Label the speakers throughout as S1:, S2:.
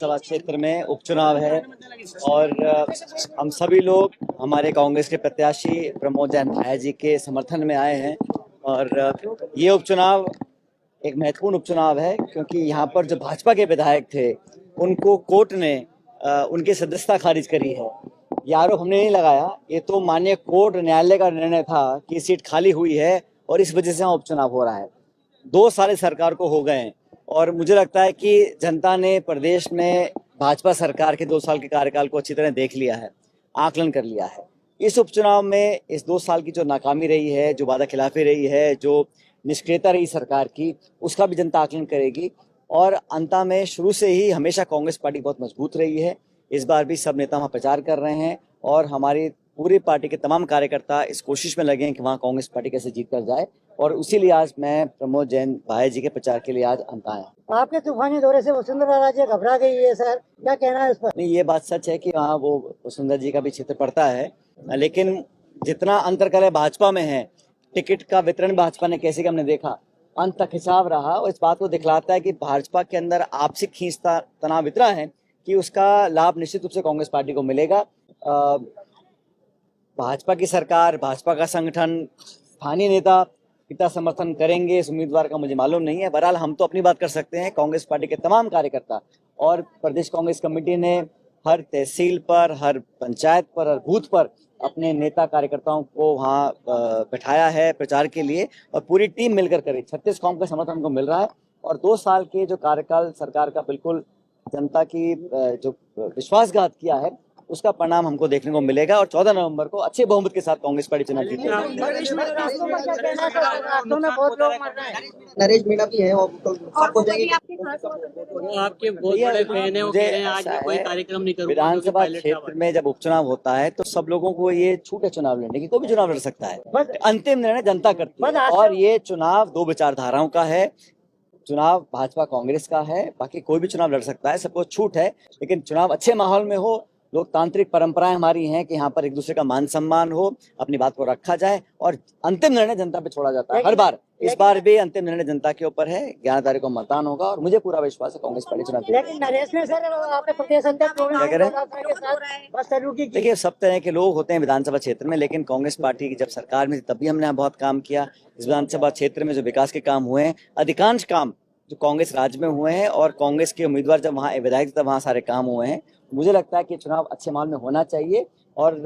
S1: विधानसभा क्षेत्र में उपचुनाव है और हम सभी लोग हमारे कांग्रेस के प्रत्याशी प्रमोद जैन भाया जी के समर्थन में आए हैं। और ये उपचुनाव एक महत्वपूर्ण उपचुनाव है क्योंकि यहाँ पर जो भाजपा के विधायक थे उनको कोर्ट ने उनकी सदस्यता खारिज करी है। ये आरोप हमने नहीं लगाया, ये तो माननीय कोर्ट न्यायालय का निर्णय था कि सीट खाली हुई है और इस वजह से यहाँ उपचुनाव हो रहा है। 2 साल सरकार को हो गए हैं और मुझे लगता है कि जनता ने प्रदेश में भाजपा सरकार के 2 साल के कार्यकाल को अच्छी तरह देख लिया है, आकलन कर लिया है। इस उपचुनाव में इस 2 साल की जो नाकामी रही है, जो वादा खिलाफी रही है, जो निष्क्रियता रही सरकार की, उसका भी जनता आकलन करेगी। और अंत में शुरू से ही हमेशा कांग्रेस पार्टी बहुत मजबूत रही है। इस बार भी सब नेता वहाँ प्रचार कर रहे हैं और हमारी पूरी पार्टी के तमाम कार्यकर्ता इस कोशिश में लगे हैं कि वहाँ कांग्रेस पार्टी कैसे जीत कर जाए। और उसीलिए आज मैं प्रमोद जैन भाया जी के प्रचार के लिए आज अंत आया।
S2: आपके तूफानी दौरे से वसुंधरा राजे घबरा गई है सर, क्या कहना है इस पर?
S1: नहीं, ये बात सच है कि वहाँ वो वसुंधरा जी का भी क्षेत्र पड़ता है, लेकिन जितना अंतर करे भाजपा में है, टिकट का वितरण भाजपा ने कैसे हमने देखा, अंत तक खिंचाव रहा और इस बात को दिखलाता है कि भाजपा के अंदर आपसी खींचता तनाव इतना है कि उसका लाभ निश्चित रूप से कांग्रेस पार्टी को मिलेगा। भाजपा की सरकार, भाजपा का संगठन, स्थानीय नेता कितना समर्थन करेंगे इस उम्मीदवार का मुझे मालूम नहीं है। बहरहाल हम तो अपनी बात कर सकते हैं। कांग्रेस पार्टी के तमाम कार्यकर्ता और प्रदेश कांग्रेस कमेटी ने हर तहसील पर, हर पंचायत पर, हर बूथ पर अपने नेता कार्यकर्ताओं को वहाँ बैठाया है प्रचार के लिए और पूरी टीम मिलकर करी। 36 कौम का समर्थन हमको मिल रहा है और 2 साल के जो कार्यकाल सरकार का बिल्कुल जनता की जो विश्वासघात किया है उसका परिणाम हमको देखने को मिलेगा और 14 नवंबर को अच्छे बहुमत के साथ कांग्रेस पार्टी चुनाव जीतेगी।
S2: नरेश मीणा भी है और
S3: आपके बहुत बड़े फैन है, वो कह रहे हैं आज मैं कोई कार्यक्रम नहीं करूंगा।
S1: विधानसभा क्षेत्र में जब उपचुनाव होता है तो सब लोगों को ये छूट है चुनाव लड़ने की, कोई भी चुनाव लड़ सकता है, अंतिम निर्णय जनता करती है। और ये चुनाव 2 विचारधाराओं का है, चुनाव भाजपा कांग्रेस का है, बाकी कोई भी चुनाव लड़ सकता है, सबको छूट है। लेकिन चुनाव अच्छे माहौल में हो, लोकतांत्रिक परंपराएं हमारी हैं कि यहाँ पर एक दूसरे का मान सम्मान हो, अपनी बात को रखा जाए और अंतिम निर्णय जनता पे छोड़ा जाता है हर बार। इस बार भी अंतिम निर्णय जनता के ऊपर है। 11 तारीख को मतदान होगा और मुझे पूरा विश्वास है कांग्रेस पार्टी चुनाव जीतेगी।
S2: लेकिन नरेश ने सर आपके प्रदेश अध्यक्ष
S1: देखिए, सब तरह के लोग होते हैं विधानसभा क्षेत्र में, लेकिन कांग्रेस पार्टी की जब सरकार में तब भी हमने बहुत काम किया। इस विधानसभा क्षेत्र में जो विकास के काम हुए हैं, अधिकांश काम जो कांग्रेस राज्य में हुए हैं और कांग्रेस के उम्मीदवार जब वहाँ विधायक तब वहाँ सारे काम हुए हैं। मुझे लगता है कि चुनाव अच्छे माहौल में होना चाहिए और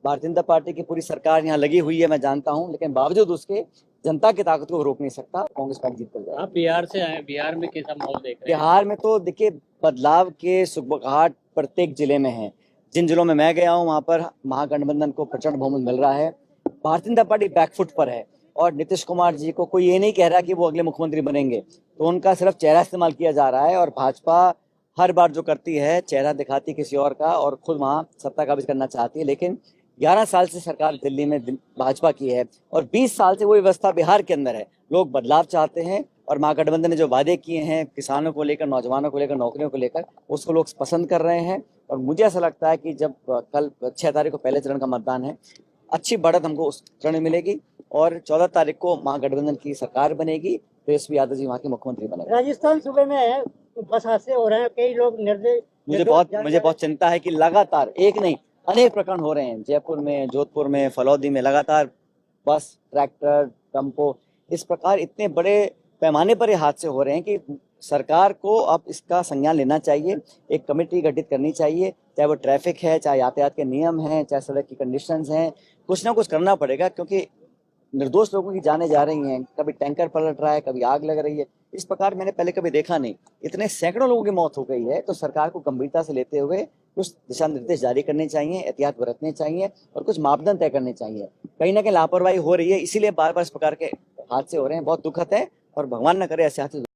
S1: भारतीय जनता पार्टी की पूरी सरकार यहाँ लगी हुई है, मैं जानता हूँ, लेकिन बावजूद उसके जनता की ताकत को रोक नहीं सकता। कांग्रेस पार्टी जीत कर जाए।
S3: आप बिहार से आए, बिहार में कैसा माहौल देख रहे हैं?
S1: बिहार में तो देखिए बदलाव के सुगबुगाहट प्रत्येक जिले में है। जिन जिलों में मैं गया हूँ वहाँ पर महागठबंधन को प्रचंड बहुमत मिल रहा है। भारतीय जनता पार्टी बैकफुट पर है और नीतीश कुमार जी को कोई ये नहीं कह रहा कि वो अगले मुख्यमंत्री बनेंगे, तो उनका सिर्फ चेहरा इस्तेमाल किया जा रहा है। और भाजपा हर बार जो करती है चेहरा दिखाती किसी और का और खुद वहाँ सत्ता काबिज करना चाहती है। लेकिन 11 साल से सरकार दिल्ली में भाजपा की है और 20 साल से वो व्यवस्था बिहार के अंदर है। लोग बदलाव चाहते हैं और महागठबंधन ने जो वादे किए हैं किसानों को लेकर, नौजवानों को लेकर, नौकरियों को लेकर, उसको लोग पसंद कर रहे हैं। और मुझे ऐसा लगता है कि जब कल 6 तारीख को पहले चरण का मतदान है, अच्छी बढ़त हमको उस चरण में मिलेगी और 14 तारीख को महागठबंधन की सरकार बनेगी, तेजस्वी यादव जी वहाँ के मुख्यमंत्री बनेंगे।
S2: राजस्थान सूबे में बस हादसे हो रहे हैं, कई लोग निर्दय।
S1: मुझे बहुत चिंता है कि लगातार एक नहीं अनेक प्रकरण हो रहे हैं। जयपुर में, जोधपुर में, फलौदी में लगातार बस, ट्रैक्टर, टेम्पो, इस प्रकार इतने बड़े पैमाने पर ये हादसे हो रहे हैं कि सरकार को अब इसका संज्ञान लेना चाहिए। एक कमेटी गठित करनी चाहिए, चाहे वो ट्रैफिक है, चाहे यातायात के नियम हैं, चाहे सड़क की कंडीशंस हैं, कुछ ना कुछ करना पड़ेगा क्योंकि निर्दोष लोगों की जानें जा रही हैं। कभी टैंकर पलट रहा है, कभी आग लग रही है। इस प्रकार मैंने पहले कभी देखा नहीं, इतने सैकड़ों लोगों की मौत हो गई है। तो सरकार को गंभीरता से लेते हुए कुछ दिशा निर्देश जारी करने चाहिए, एहतियात बरतने चाहिए और कुछ मापदंड तय करने चाहिए। कहीं ना कहीं लापरवाही हो रही है, इसीलिए बार बार इस प्रकार के हादसे हो रहे हैं। बहुत दुखद है और भगवान न करे ऐसे हादसे